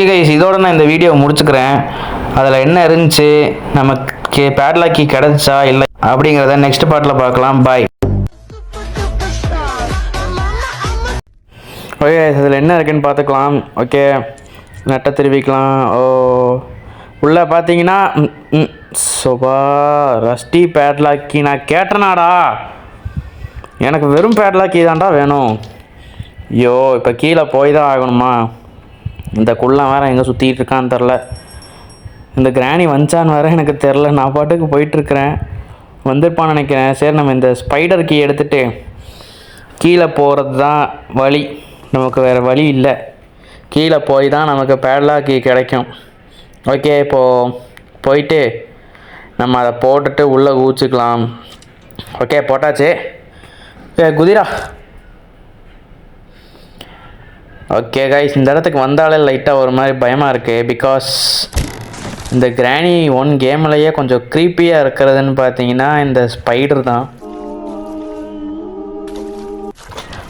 Guys, இதோட நான் இந்த வீடியோ முடிச்சுக்கிறேன். அதில் என்ன இருந்துச்சு, நமக்கு பேட்லாக் கீ கிடச்சா இல்லை அப்படிங்கிறத நெக்ஸ்ட் பார்ட்டில் பார்க்கலாம். பாய். ஓகே, இதில் என்ன இருக்குன்னு பார்த்துக்கலாம். ஓகே, நட்டை திருவிக்கலாம். உள்ளே பார்த்தீங்கன்னா சோபா ரஸ்டி பேட்லாக் கீ. நான் கேட்டனாடா, எனக்கு வெறும் பேட்லாக் கீ தான்டா வேணும். ஐயோ, இப்போ கீழே போய் தான் ஆகணுமா? இந்த குள்ளம் வேறு எங்கே சுற்றிக்கிட்டு இருக்கான்னு தெரில. இந்த கிராணி வந்துச்சான்னு வேறு எனக்கு தெரில. நான் பாட்டுக்கு போயிட்டுருக்கிறேன். வந்திருப்பான்னு நினைக்கிறேன். சரி, நம்ம இந்த ஸ்பைடர் கீ எடுத்துகிட்டு கீழே போகிறது தான் வழி. நமக்கு வேறு வழி இல்லை. கீழே போய் தான் நமக்கு பேட்லாக் கீ கிடைக்கும். ஓகே, இப்போது போயிட்டு நம்ம அதை போட்டுட்டு உள்ளே ஊச்சிக்கலாம். ஓகே, போட்டாச்சு. குதிரா. ஓகே கைஸ், இந்த இடத்துக்கு வந்தாலே லைட்டாக ஒரு மாதிரி பயமாக இருக்குது. பிகாஸ் இந்த கிராணி 1 கேம்லையே கொஞ்சம் க்ரீப்பியாக இருக்கிறதுன்னு பார்த்தீங்கன்னா இந்த ஸ்பைடர் தான்.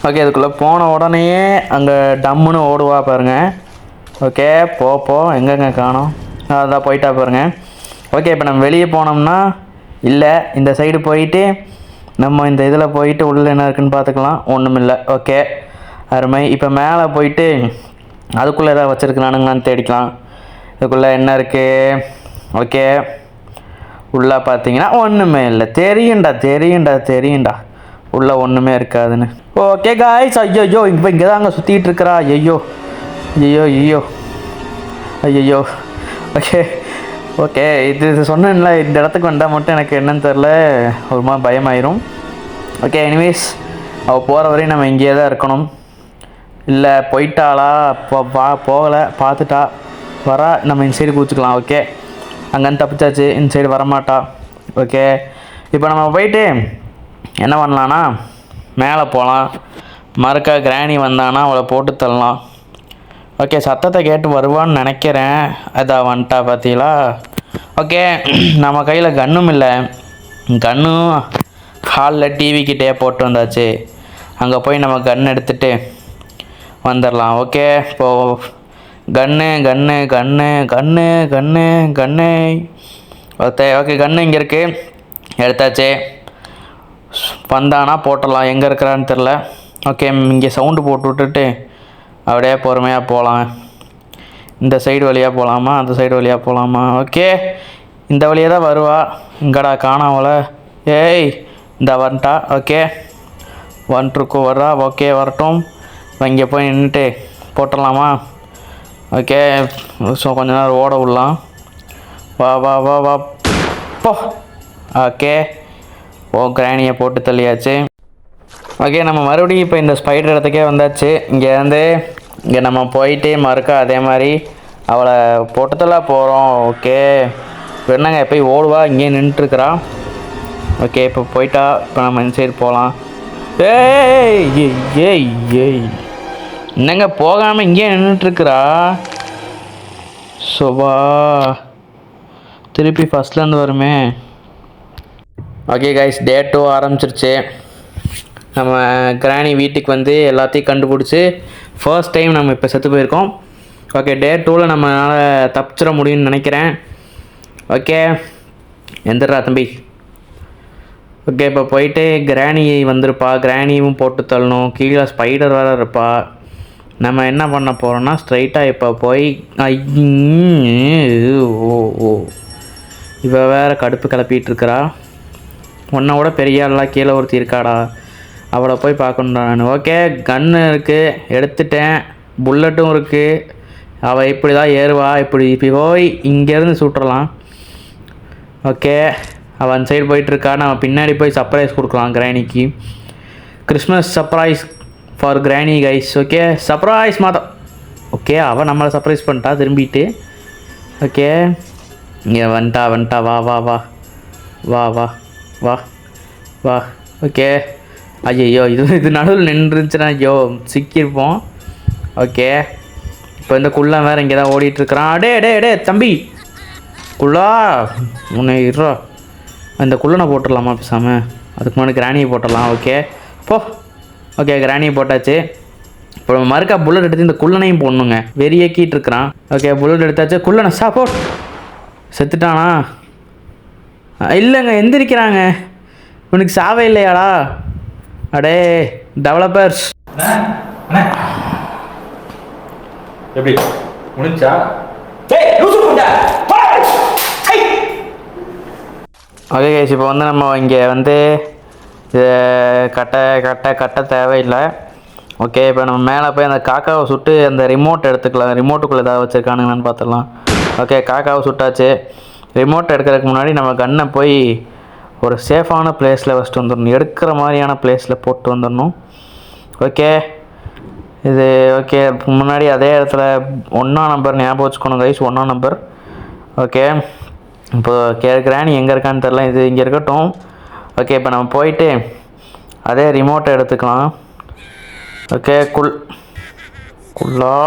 ஓகே, அதுக்குள்ளே போன உடனேயே அங்கே டம்முன்னு ஓடுவா பாருங்கள். ஓகே, போ எங்கெங்கே காணோம். அதான் போயிட்டா பாருங்கள். ஓகே, இப்போ நம்ம வெளியே போனோம்னா இல்லை, இந்த சைடு போயிட்டு நம்ம இந்த இதில் போயிட்டு உள்ளே என்ன இருக்குன்னு பார்த்துக்கலாம். ஒன்றும் இல்லை. ஓகே, அருமை. இப்போ மேலே போயிட்டு அதுக்குள்ளே எதாவது வச்சுருக்கலானுங்களான்னு தேடிக்கலாம். இதுக்குள்ளே என்ன இருக்குது? ஓகே, உள்ளே பார்த்தீங்கன்னா ஒன்றுமே இல்லை. தெரியும்டா உள்ளே ஒன்றுமே இருக்காதுன்னு. ஓகே காய்ஸ், ஐயோ இப்போ இங்கே தான் அங்கே சுற்றிட்டு இருக்கிறா. ஐயோ. ஓகே இது சொன்னேன்ல, இந்த இடத்துக்கு வந்தால் மட்டும் எனக்கு என்னன்னு தெரில, ஒரு மாதிரி பயமாயிரும். ஓகே, எனிவேஸ் அவள் போகிற வரையும் நம்ம இங்கேயே தான் இருக்கணும். இல்லை போயிட்டாளா? போகலை, பார்த்துட்டா வரா. நம்ம இந்த சைடு கூச்சிக்கலாம். ஓகே, அங்கேருந்து தப்பிச்சாச்சு. இந்த சைடு வரமாட்டா. ஓகே, இப்போ நம்ம போயிட்டு என்ன பண்ணலான்னா மேலே போகலாம். மறுக்கா கிராணி வந்தானா அவளை போட்டு தள்ளலாம். ஓகே, சத்தத்தை கேட்டு வருவான்னு நினைக்கிறேன். அதான் வந்துட்டா பார்த்தீங்களா? ஓகே, நம்ம கையில் கன்னும் இல்லை. கன்னும் ஹாலில் டிவிக்கிட்டே போட்டு வந்தாச்சு. அங்கே போய் நம்ம கன் எடுத்துகிட்டு வந்துடலாம். ஓகே, இப்போது கன்னு ஓகே, கன்று இங்கே இருக்குது. எடுத்தாச்சு. வந்தானா போட்டுடலாம். எங்கே இருக்கிறான்னு தெரில. ஓகே, இங்கே சவுண்டு போட்டு விட்டுட்டு அப்படியே பொறுமையாக போகலாம். இந்த சைடு வழியாக போகலாமா, அந்த சைடு வழியாக போகலாமா? ஓகே, இந்த வழியாக தான் வருவா. இங்கடா காணாமல. ஏய், இந்த வந்துட்டா. ஓகே, வந்துட்டுருக்கோ வர்றா. ஓகே, வரட்டும். இங்கே போய் நின்றுட்டு போட்டுடலாமா? ஓகே, ஸோ கொஞ்ச நேரம் ஓட விடலாம். வா போ. ஓகே, கிராணியை போட்டு தள்ளியாச்சு. ஓகே, நம்ம மறுபடியும் இப்போ இந்த ஸ்பைடர் இடத்துக்கே வந்தாச்சு. இங்கே நம்ம போயிட்டு மறுக்கா அதே மாதிரி அவளை போட்டுத்தெல்லாம் போகிறோம். ஓகே, என்னங்க போய் ஓடுவா, இங்கேயே நின்றுட்டுருக்குறா. ஓகே, இப்போ போயிட்டா. இப்போ நம்ம இந்த சைடு போகலாம். ஏய் என்னங்க போகாமல் இங்கேயே நின்றுட்டுருக்குறா. சோபா திருப்பி ஃபஸ்ட்லேருந்து வருமே. ஓகே கைஸ், டே 2 ஆரம்பிச்சிருச்சு. நம்ம கிராணி வீட்டுக்கு வந்து எல்லாத்தையும் கண்டுபிடிச்சி ஃபர்ஸ்ட் டைம் நம்ம இப்போ செத்து போயிருக்கோம். ஓகே, டே 2ல் நம்மளால் தப்பிச்சிட முடியும்னு நினைக்கிறேன். ஓகே, எந்திரா தம்பி. ஓகே, இப்போ போயிட்டு கிராணி வந்திருப்பா. கிராணியும் போட்டு தள்ளணும். கீழே ஸ்பைடர் வேறு இருப்பா. நம்ம என்ன பண்ண போகிறோன்னா ஸ்ட்ரைட்டாக இப்போ போய் இப்போ வேறு கடுப்பு கிளப்பிகிட்ருக்கிறா. உன்னை பெரிய ஆளெலாம் கீழே ஒருத்தி இருக்காடா, அவளை போய் பார்க்கணுடா நான். ஓகே, கன்று இருக்குது, எடுத்துட்டேன். புல்லட்டும் இருக்குது. அவள் இப்படி தான் ஏறுவா. இப்படி போய் இங்கேருந்து சுட்டுறலாம். ஓகே, அவள் அந்த சைடு போயிட்டுருக்கா. நம்ம பின்னாடி போய் சர்ப்ரைஸ் கொடுக்கலாம் கிராணிக்கு. கிறிஸ்மஸ் சர்ப்ரைஸ் ஃபார் கிராணி கைஸ். ஓகே, சர்ப்ரைஸ் மாதம். ஓகே, அவள் நம்மளை சர்ப்ரைஸ் பண்ணிட்டா திரும்பிட்டு. ஓகே, இங்கே வந்துட்டா. வா. ஓகே, ஐயோ இது நடுவில் நின்றுச்சுன்னா ஐயோ சிக்கியிருப்போம். ஓகே, இப்போ இந்த குள்ளம் வேறு இங்கே தான் ஓடிட்டுருக்குறான். டே தம்பி குள்ளா, உன்னை இருறா. அந்த குள்ளனை போட்டுடலாமா பேசாமல்? அதுக்கு முன்னாடி கிராணியை போட்டுடலாம். ஓகே, போ. ஓகே, கிராணியை போட்டாச்சு. இப்போ மறுக்கா புல்லட் எடுத்து இந்த குள்ளனையும் போடணுங்க. வெறியக்கிட்டு இருக்கிறான். ஓகே புல்லட் எடுத்தாச்சு. குள்ளனை சாப்போட் செத்துட்டானா? இல்லைங்க எந்திரிக்கிறாங்க. இவனுக்கு சாவே இல்லையாடா? அடே டெவலப்பர்ஸ் எப்படி முடிஞ்சா? ஓகே கைஸ், இப்போ வந்து நம்ம இங்கே வந்து இதை கட்ட தேவையில்லை. ஓகே இப்போ நம்ம மேலே போய் அந்த காக்காவை சுட்டு அந்த ரிமோட் எடுத்துக்கலாம். ரிமோட்டுக்குள்ளே ஏதாவது வச்சுருக்கானுங்களான்னு பார்த்துடலாம். ஓகே காக்காவை சுட்டாச்சு. ரிமோட் எடுக்கிறதுக்கு முன்னாடி நம்ம கன்னை போய் ஒரு சேஃபான பிளேஸில் வச்சுட்டு வந்துடணும். எடுக்கிற மாதிரியான பிளேஸில் போட்டு வந்துடணும். ஓகே இது ஓகே முன்னாடி அதே இடத்துல 1ஆம் நம்பர் ஞாபகம் வச்சுக்கணும் கைஸ். 1ஆம் நம்பர். ஓகே இப்போ கிராணி எங்கே இருக்கான்னு தெரில. இது இங்கே இருக்கட்டும். ஓகே இப்போ நம்ம போயிட்டு அதே ரிமோட்டை எடுத்துக்கலாம். ஓகே குள்ளா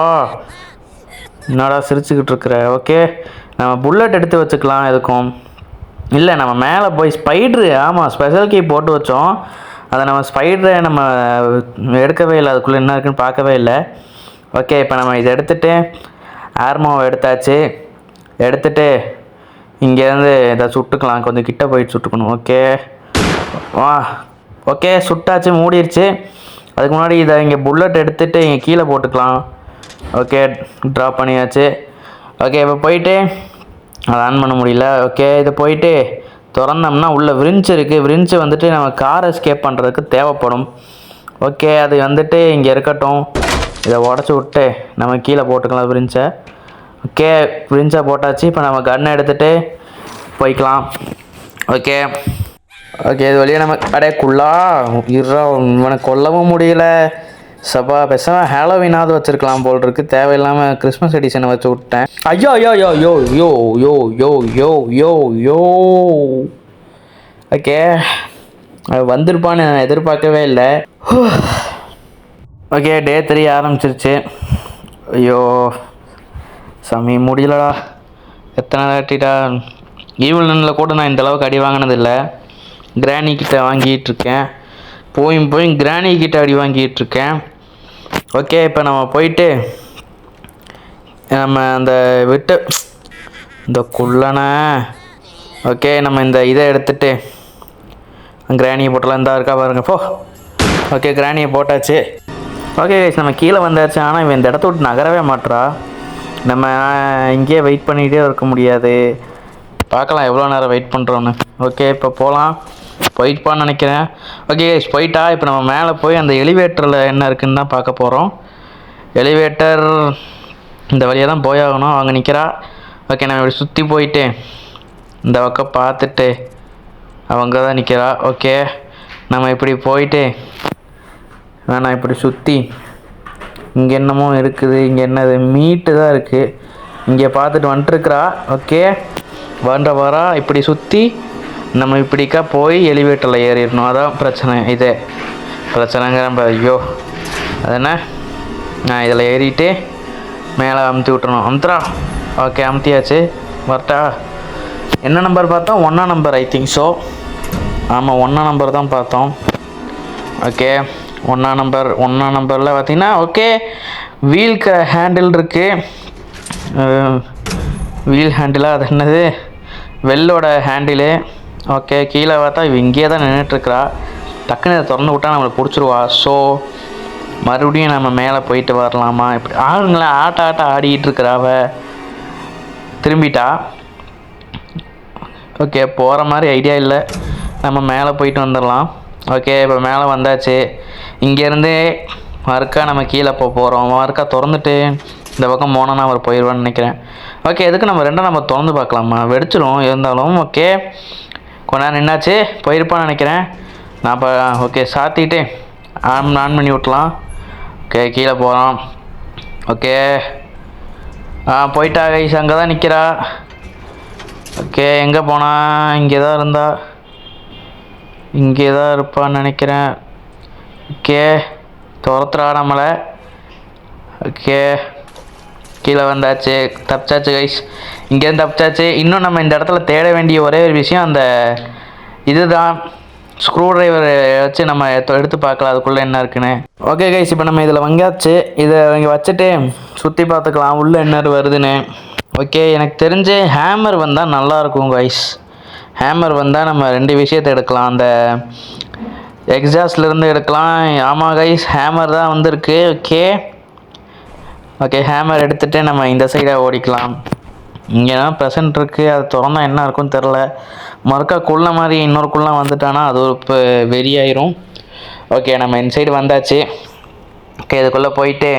என்னடா சிரிச்சுக்கிட்டு இருக்கிற? ஓகே நம்ம புல்லட் எடுத்து வச்சுக்கலாம். எதுக்கும் இல்லை நம்ம மேலே போய் ஸ்பைட்ரு, ஆமாம் ஸ்பெஷல் கீ போட்டு வச்சோம். அதை நம்ம ஸ்பைடரை நம்ம எடுக்கவே இல்லை. அதுக்குள்ளே என்ன இருக்குன்னு பார்க்கவே இல்லை. ஓகே இப்போ நம்ம இதை எடுத்துகிட்டு ஆர்மோவை எடுத்தாச்சு. எடுத்துகிட்டு இங்கேருந்து இதை சுட்டுக்கலாம். கொஞ்சம் கிட்ட போயிட்டு சுட்டுக்கணும். ஓகே வா ஓகே சுட்டாச்சு, மூடிடுச்சு. அதுக்கு முன்னாடி இதை இங்கே புல்லட் எடுத்துகிட்டு இங்கே கீழே போட்டுக்கலாம். ஓகே ட்ராப் பண்ணியாச்சு. ஓகே இப்போ போயிட்டு அதை ஆன் பண்ண முடியல. ஓகே இது போயிட்டு திறந்தோம்னா உள்ள விரிஞ்சு இருக்குது. விரிஞ்சு வந்துட்டு நம்ம கார் எஸ்கேப் பண்ணுறதுக்கு தேவைப்படும். ஓகே அது வந்துட்டு இங்கே இருக்கட்டும். இதை உடச்சி விட்டு நம்ம கீழே போட்டுக்கலாம் விரிஞ்சை. ஓகே விரிஞ்சை போட்டாச்சு. இப்போ நம்ம கன்னை எடுத்துகிட்டு போய்க்கலாம். ஓகே ஓகே இது வழியாக நம்ம கடைக்குள்ளா இவனை கொல்லவும் முடியல. சபா பேசாம ஹாலோவினாவது வச்சுருக்கலாம் போல் இருக்குது. தேவையில்லாமல் கிறிஸ்மஸ் எடிஷனை வச்சு விட்டேன். ஐயோ யோ யோ யோ யோ யோ யோ யோ யோ யோ ஓகே வந்திருப்பான்னு நான் எதிர்பார்க்கவே இல்லை. ஓகே டே 3 ஆரம்பிச்சிருச்சு. ஐயோ சாமி முடியலடா. எத்தனை வாட்டிடா ஈவினில் கூட நான் இந்தளவுக்கு அடி வாங்கினதில்லை. கிராணி கிட்ட வாங்கிட்டு இருக்கேன். போய் கிராணி கிட்ட அடி வாங்கிட்டு இருக்கேன். ஓகே இப்போ நம்ம போயிட்டு நம்ம அந்த விட்டு இந்த குள்ளனை ஓகே நம்ம இந்த இதை எடுத்துட்டு கிராணியை போட்டலாம். இந்த இருக்கா பாருங்க போ. ஓகே கிராணியை போட்டாச்சு. ஓகே நம்ம கீழே வந்தாச்சு. ஆனால் இவன் இந்த இடத்த விட்டு நகரவே மாட்டுறா. நம்ம இங்கேயே வெயிட் பண்ணிகிட்டே இருக்க முடியாது. பார்க்கலாம் எவ்வளோ நேரம் வெயிட் பண்ணுறோன்னு. ஓகே இப்போ போகலாம். போயிட்டுப்பான்னு நினைக்கிறேன். ஓகே போயிட்டா. இப்போ நம்ம மேலே போய் அந்த எலிவேட்டரில் என்ன இருக்குன்னு தான் பார்க்க போகிறோம். எலிவேட்டர் இந்த வழியாக தான் போயாகணும். அவங்க நிற்கிறா. ஓகே நம்ம இப்படி சுற்றி போயிட்டு இந்த பக்கம் பார்த்துட்டு அவங்க தான் நிற்கிறா. ஓகே நம்ம இப்படி போயிட்டு வேணாம் இப்படி சுற்றி இங்கே என்னமோ இருக்குது. இங்கே என்னது மீட்டு தான் இருக்குது. இங்கே பார்த்துட்டு வந்துட்டுருக்குறா. ஓகே வரா இப்படி சுற்றி நம்ம இப்படிக்கா போய் எலிவேட்டரில் ஏறிடணும். அதான் பிரச்சனை. இதே பிரச்சனைங்கிற ஐயோ அது என்ன நான் இதில் ஏறிட்டு மேலே அமுத்தி விட்டுறணும். அமுத்துறா. ஓகே அமுத்தியாச்சு. வரட்டா. என்ன நம்பர் பார்த்தோம்? 1ஆம் நம்பர் ஐ திங்க் ஸோ. ஆமாம் 1ஆம் நம்பர் தான் பார்த்தோம். ஓகே 1ஆம் நம்பரில் பார்த்தீங்கன்னா ஓகே வீல் ஹேண்டில் இருக்குது. வீல் ஹேண்டிலாக அது என்னது வெள்ளோட ஹேண்டிலு. ஓகே கீழே பார்த்தா இவ இங்கேயே தான் நின்றுட்டுருக்குறா. டக்குன்னு இதை திறந்து விட்டா நம்மளை பிடிச்சிருவா. ஸோ மறுபடியும் நம்ம மேலே போயிட்டு வரலாமா? இப்படி ஆளுங்களே ஆட்ட ஆடிக்கிட்டு இருக்கிறாவ. திரும்பிட்டா. ஓகே போகிற மாதிரி ஐடியா இல்லை. நம்ம மேலே போயிட்டு வந்துடலாம். ஓகே இப்போ மேலே வந்தாச்சு. இங்கேருந்து மறுக்கா நம்ம கீழே போகிறோம். மறுக்கா திறந்துட்டு இந்த பக்கம் போனோன்னா அவர் போயிடுவான்னு நினைக்கிறேன். ஓகே எதுக்கு நம்ம நம்ம திறந்து பார்க்கலாமா? வெடிச்சிடும் இருந்தாலும். ஓகே கொஞ்ச நேரம் நின்னாச்சு. போயிருப்பான்னு நினைக்கிறேன். நான் இப்போ ஓகே சாத்திட்டு ஆன் பண்ணி விட்டலாம். ஓகே கீழே போகிறோம். ஓகே போயிட்டா கைஸ். அங்கே தான் நிற்கிறா. ஓகே எங்கே போனா? இங்கே தான் இருந்தா. இங்கே தான் இருப்பான்னு நினைக்கிறேன். ஓகே துரத்துறா நம்மளை. ஓகே கீழே வந்தாச்சு. தப்பிச்சாச்சு கைஸ். இங்கேருந்து தப்பிச்சாச்சு. இன்னும் நம்ம இந்த இடத்துல தேட வேண்டிய ஒரே ஒரு விஷயம் அந்த இதுதான் ஸ்க்ரூ டிரைவர் வச்சு நம்ம எடுத்து பார்க்கலாம் அதுக்குள்ளே என்ன இருக்குன்னு. ஓகே கைஸ், இப்போ நம்ம இதில் வங்காச்சு. இதை இங்கே வச்சுட்டு சுற்றி பார்த்துக்கலாம் உள்ளே என்ன வருதுன்னு. ஓகே, எனக்கு தெரிஞ்சு ஹேமர் வந்தால் நல்லாயிருக்கும் கைஸ். ஹேமர் வந்தால் நம்ம 2 விஷயத்தை எடுக்கலாம். அந்த எக்ஸாஸ்ட்லேருந்து எடுக்கலாம். ஆமாம் கைஸ், ஹேமர் தான் வந்திருக்கு. ஓகே ஓகே, ஹேமர் எடுத்துகிட்டு நம்ம இந்த சைடாக ஓடிக்கலாம். இங்கே தான் ப்ரெசன்ட் இருக்குது. அது திறந்தா என்ன இருக்குன்னு தெரில. மறுக்கா குள்ள மாதிரி இன்னொரு குள்ள வந்துட்டானா அது ஒரு இப்போ வெறியாயிரும். ஓகே, நம்ம இந்த சைடு வந்தாச்சு. ஓகே, இதுக்குள்ளே போயிட்டு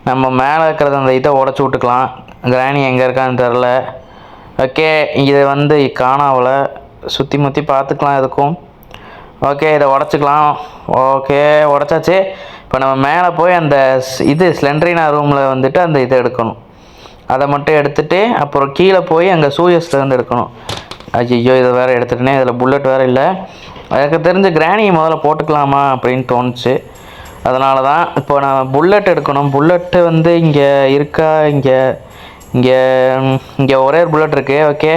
நம்ம மேலே இருக்கிறத அந்த இதை உடச்சி விட்டுக்கலாம். கிராணி எங்கே இருக்கான்னு தெரில. ஓகே, இதை வந்து காணாவில் சுற்றி முற்றி பார்த்துக்கலாம் எதுக்கும். ஓகே, இதை உடச்சிக்கலாம். ஓகே, உடச்சாச்சு. இப்போ நம்ம மேலே போய் அந்த இது ஸ்லெண்ட்ரினா ரூமில் வந்துட்டு அந்த இதை எடுக்கணும். அதை மட்டும் எடுத்துகிட்டு அப்புறம் கீழே போய் அங்கே சூயஸ்லேருந்து எடுக்கணும். ஐயோ, இதை வேறு எடுத்துகிட்டேனே. இதில் புல்லட் வேறு இல்லை. எனக்கு தெரிஞ்ச கிராணியை முதல்ல போட்டுக்கலாமா அப்படின்னு தோணுச்சு. அதனால தான் இப்போ நான் புல்லட் எடுக்கணும். புல்லட்டு வந்து இங்கே இருக்கா? இங்கே இங்கே இங்கே ஒரே ஒரு புல்லட் இருக்குது. ஓகே,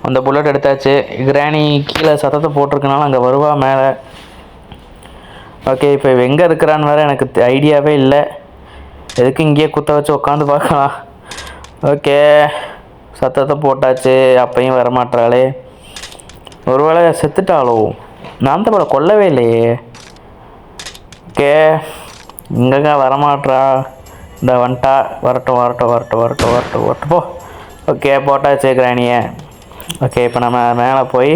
அந்த புல்லட் எடுத்தாச்சு. கிராணி கீழே சத்தத்தை போட்டிருக்கனால அங்கே வருவா மேலே. ஓகே, இப்போ எங்கே இருக்கிறான்னு வேறு எனக்கு ஐடியாவே இல்லை. எதுக்கு இங்கேயே குத்த வச்சு உட்காந்து பார்க்கலாம். ஓகே, சத்தத்தை போட்டாச்சு. அப்பையும் வரமாட்டாளே. ஒருவேளை செத்துட்டாளோ? நான் தான் கொல்லவே இல்லையே. ஓகே, இங்கேங்க வரமாட்டா. இந்த வந்துட்டா. வரட்டும் போ. ஓகே, போட்டாச்சு கிராணியை. ஓகே, இப்போ நம்ம மேலே போய்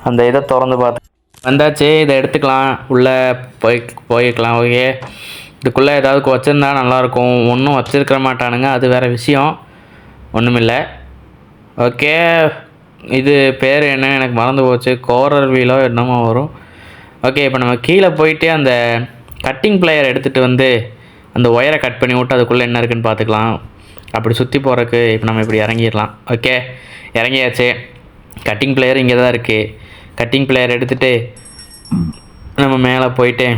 அந்த இதை திறந்து பார்த்து வந்தாச்சு. இதை எடுத்துக்கலாம். உள்ளே போய்க்கலாம். ஓகே, இதுக்குள்ளே ஏதாவது வச்சுருந்தா நல்லாயிருக்கும். ஒன்றும் வச்சுருக்க மாட்டானுங்க, அது வேறு விஷயம். ஒன்றுமில்லை. ஓகே, இது பேர் என்ன எனக்கு மறந்து போச்சு. கோரர் வீலோ என்னமோ வரும். ஓகே, இப்போ நம்ம கீழே போயிட்டு அந்த கட்டிங் பிளேயர் எடுத்துகிட்டு வந்து அந்த ஒயரை கட் பண்ணி விட்டு அதுக்குள்ளே என்ன இருக்குதுன்னு பார்த்துக்கலாம். அப்படி சுற்றி போகிறதுக்கு இப்போ நம்ம இப்படி இறங்கிடலாம். ஓகே, இறங்கியாச்சு. கட்டிங் பிளேயர் இங்கே தான் இருக்குது. கட்டிங் பிளேயர் எடுத்துகிட்டு நம்ம மேலே போயிட்டு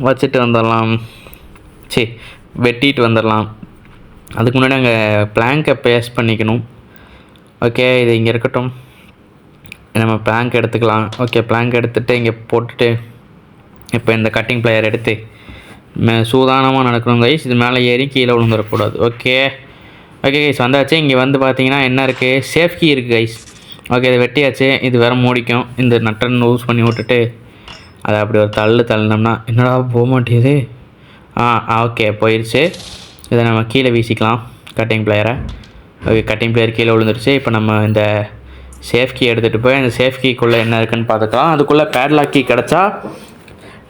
வச்சுட்டு வந்துடலாம். வெட்டிட்டு வந்துடலாம். அதுக்கு முன்னாடி அங்கே பிளாங்கை பேஸ்ட் பண்ணிக்கணும். ஓகே, இது இங்கே இருக்கட்டும். நம்ம பிளாங்க் எடுத்துக்கலாம். ஓகே, பிளாங்க் எடுத்துகிட்டு இங்கே போட்டுட்டு இப்போ இந்த கட்டிங் பிளேயர் எடுத்து சூதானமாக நடக்கணும் கைஸ். இது மேலே ஏறி கீழே விழுந்துடக்கூடாது. ஓகே கைஸ், வந்தாச்சு. இங்கே வந்து பார்த்தீங்கன்னா என்ன இருக்குது? சேஃப் கீ இருக்குது கைஸ். ஓகே, இதை வெட்டியாச்சு. இது வேறு மூடிக்கும். இந்த நட்டன் யூஸ் பண்ணி விட்டுட்டு அதை அப்படி ஒரு தள்ளினோம்னா என்னடா போக மாட்டேங்குது. ஓகே, போயிடுச்சு. இதை நம்ம கீழே வீசிக்கலாம் கட்டிங் பிளேயரை. ஓகே, கட்டிங் பிளேயர் கீழே விழுந்துருச்சு. இப்போ நம்ம இந்த சேஃப் கீ எடுத்துகிட்டு போய் அந்த சேஃப் கீக்குள்ளே என்ன இருக்குதுன்னு பார்த்துக்கலாம். அதுக்குள்ளே பேட்லாக் கீ கிடச்சா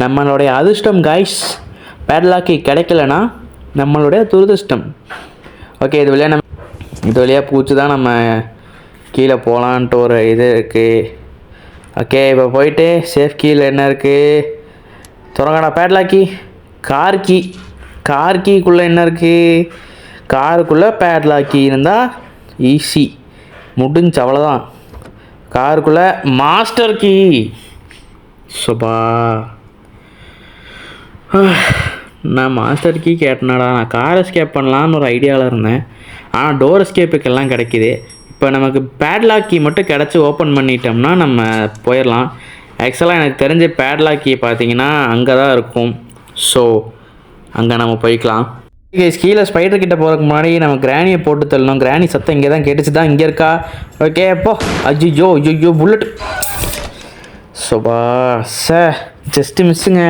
நம்மளுடைய அதிர்ஷ்டம் கைஸ். பேட்லாக் கீ கிடைக்கலனா நம்மளுடைய துரதிர்ஷ்டம். ஓகே, இது வழியாக பூச்சி தான் நம்ம கீழே போகலான்ட்டு ஒரு இது இருக்குது. ஓகே, இப்போ போயிட்டு சேஃப் கீயில் என்ன இருக்குது திறங்கடா. Padlock key. கார் கீக்குள்ளே என்ன இருக்குது? காருக்குள்ளே பேட்லாக் கீ இருந்தால் ஈஸி முடிஞ்சு, அவ்வளோதான். காருக்குள்ளே மாஸ்டர் கீ. சுபா, நான் மாஸ்டர் கீ கேட்டேனாடா. நான் கார் எஸ்கேப் பண்ணலான்னு ஒரு ஐடியாவில் இருந்தேன். ஆனால் டோர் எஸ்கேப்புக்கெல்லாம் கிடைக்கிது. இப்போ நமக்கு பேட்லாக் கீ மட்டும் கிடச்சி ஓப்பன் பண்ணிட்டோம்னா நம்ம போயிடலாம். ஆக்சுவலாக எனக்கு தெரிஞ்ச பேட்லாக் கீ பார்த்தீங்கன்னா அங்கே தான் இருக்கும். ஸோ அங்கே நம்ம போய்க்கலாம். கீழே ஸ்பைடர் கிட்ட போகிறதுக்கு முன்னாடி நம்ம கிராணியை போட்டு தள்ளணும். கிராணி சத்தம் இங்கே தான் கேட்டுச்சு தான். இங்கே இருக்கா? ஓகே, அப்போ ஐயோ புல்லட். சுபா ஜஸ்ட்டு மிஸ்ஸுங்க.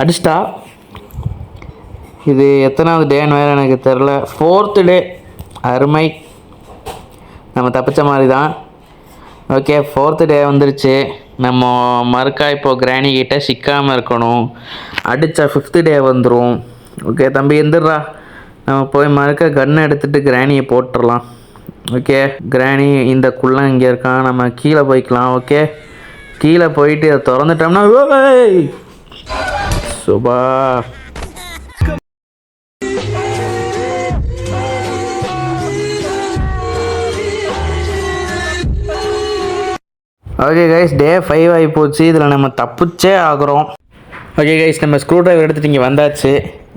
அடிச்சிட்டா. இது எத்தனாவது டேன்னு வேறு எனக்கு தெரில. 4th டே. அருமை, நம்ம தப்பிச்ச மாதிரி தான். ஓகே, 4th டே வந்துருச்சு. நம்ம மறுக்கா இப்போது கிராணி கிட்ட சிக்காமல் இருக்கணும். அடித்தா 5th டே வந்துடும். ஓகே தம்பி, எந்திரா. நம்ம போய் மறுக்கா கன்னை எடுத்துகிட்டு கிராணியை போட்டுடலாம். ஓகே, கிராணி இந்த குள்ளே இங்கே இருக்கான். நம்ம கீழே போய்க்கலாம். ஓகே, கீழே போயிட்டு அதை திறந்துட்டோம்னா சுபா. ஓகே கைஸ், டே 5 ஆகி போச்சு. இதில் நம்ம தப்பிச்சே ஆகிறோம். ஓகே கைஸ், நம்ம ஸ்க்ரூ டிரைவர் எடுத்துகிட்டு இங்கே வந்தாச்சு.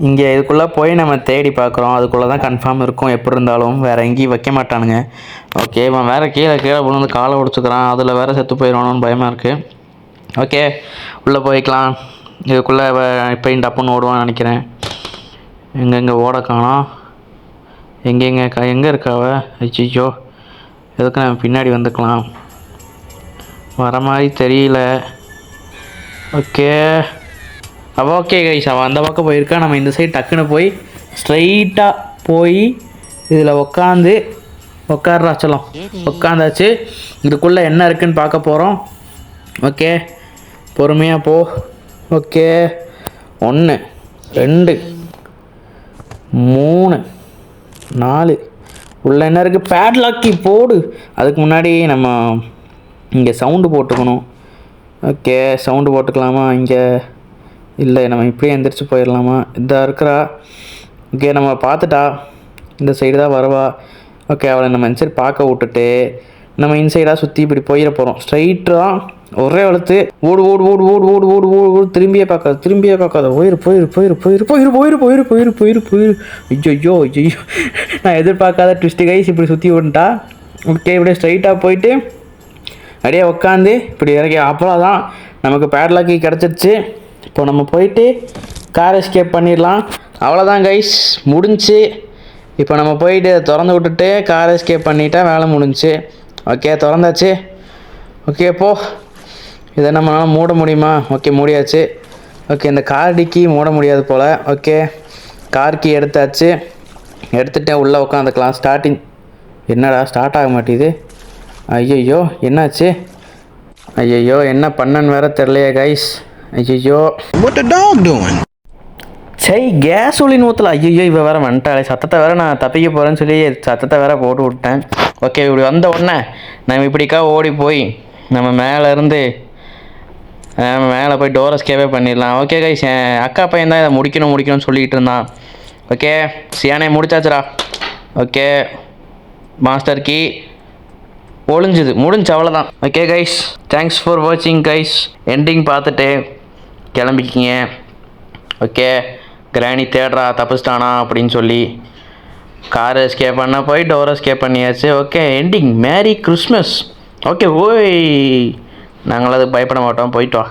இங்கே இதுக்குள்ளே போய் நம்ம தேடி பார்க்குறோம். அதுக்குள்ளே தான் கன்ஃபார்ம் இருக்கும் எப்படி இருந்தாலும். வேறு எங்கேயும் வைக்க மாட்டானுங்க. ஓகே, இவன் வேறு கீழே விழுந்து காலை உடச்சிக்கிறான். அதில் வேறு செத்து போயிடணும்னு பயமாக இருக்குது. ஓகே, உள்ளே போய்க்கலாம். இதுக்குள்ளே இப்போயும் டப்புன்னு ஓடுவான்னு நினைக்கிறேன். எங்கெங்கே ஓட காணோம். எங்கே இருக்காவ? ஐயோ, எதுக்கு நம்ம பின்னாடி வந்துக்கலாம். வர மாதிரி தெரியல. ஓகே ஓகே கைஸ், அவன் அந்த பக்கம் போயிருக்கா. நம்ம இந்த சைடு டக்குன்னு போய் ஸ்ட்ரைட்டாக போய் இதில் உட்காடுறா சொல்லும். உட்காந்தாச்சு. இதுக்குள்ளே என்ன இருக்குதுன்னு பார்க்க போகிறோம். ஓகே, பொறுமையாக போ. ஓகே, 1 2 3 4 உள்ளே என்ன இருக்குது? பேட்லாக்கி போடு. அதுக்கு முன்னாடி நம்ம இங்கே சவுண்டு போட்டுக்கணும். ஓகே, சவுண்டு போட்டுக்கலாமா? இங்கே இல்லை, நம்ம இப்படியே எந்திரிச்சு போயிடலாமா? இதாக இருக்கிறா. ஓகே, நம்ம பார்த்துட்டா இந்த சைடு தான் வருவா. ஓகே, அவளை நம்ம இந்த சைடு பார்க்க விட்டுட்டு நம்ம இன்சைடாக சுற்றி இப்படி போயிட போகிறோம். ஸ்ட்ரைட்டாக ஒரே வளர்த்து ஓடு ஓடு ஓடு ஓடு ஓடு ஓடு ஓடு ஓடு. திரும்பியே பார்க்காத. போயிரு. ஐயோ நான் எதிர்பார்க்காத ட்விஸ்ட்டு கைஸ் இப்படி சுற்றி விட்டுட்டா. ஓகே, இப்படியே ஸ்ட்ரைட்டாக போயிட்டு அப்படியே உட்காந்து இப்படி இறக்கி அப்புறம் தான் நமக்கு பேட்லாக்கி கிடச்சிருச்சு. இப்போ நம்ம போயிட்டு கார் எஸ்கேப் பண்ணிடலாம். அவ்வளோதான் கைஸ், முடிஞ்சு. இப்போ நம்ம போயிட்டு திறந்து விட்டுட்டு கார் எஸ்கேப் பண்ணிட்டா வேலை முடிஞ்சு. ஓகே, திறந்தாச்சு. ஓகே, இதை நம்மளால் மூட முடியுமா? ஓகே, மூடியாச்சு. ஓகே, இந்த கார் டிக்கி மூட முடியாது போல். ஓகே, கார் கீ எடுத்தாச்சு. எடுத்துகிட்டேன், உள்ளே உட்காந்துக்கலாம். ஸ்டார்டிங் என்னடா ஸ்டார்ட் ஆக மாட்டேது? ஐயோ என்னாச்சு? ஐயோ என்ன பண்ணன்னு வேறு தெரிலையே கைஸ். ஐயோ, கேஸ் ஒளின்னு ஊற்றல. ஐயோ, இவ வேறு வந்துட்டாளே. சத்தத்தை வேறு நான் தப்பிக்க போகிறேன்னு சொல்லி சத்தத்தை வேறு போட்டு விட்டேன். ஓகே, இப்படி வந்த உடனே நம்ம இப்படிக்கா ஓடி போய் நம்ம மேலே போய் டோர் எஸ்கேப்பே பண்ணிடலாம். ஓகே கைஸ், என் அக்கா பையன் தான் இதை முடிக்கணும்னு சொல்லிகிட்டு இருந்தான். ஓகே, சியானே முடிச்சாச்சுரா. ஓகே, மாஸ்டர் கீ முடிஞ்சு அவ்வளோதான். ஓகே கைஸ், தேங்க்ஸ் ஃபார் வாட்சிங் கைஸ். எண்டிங் பார்த்துட்டு கிளம்பிக்கிங்க. ஓகே, கிராணி தேடுறா தப்பிச்சிட்டானா அப்படின்னு சொல்லி கார் எஸ்கேப் பண்ண போய் டோர் எஸ்கேப் பண்ணியாச்சு. Okay, ending merry Christmas. Okay, நாங்கள் அதுக்கு பயப்பட மாட்டோம். போயிட்டு வா.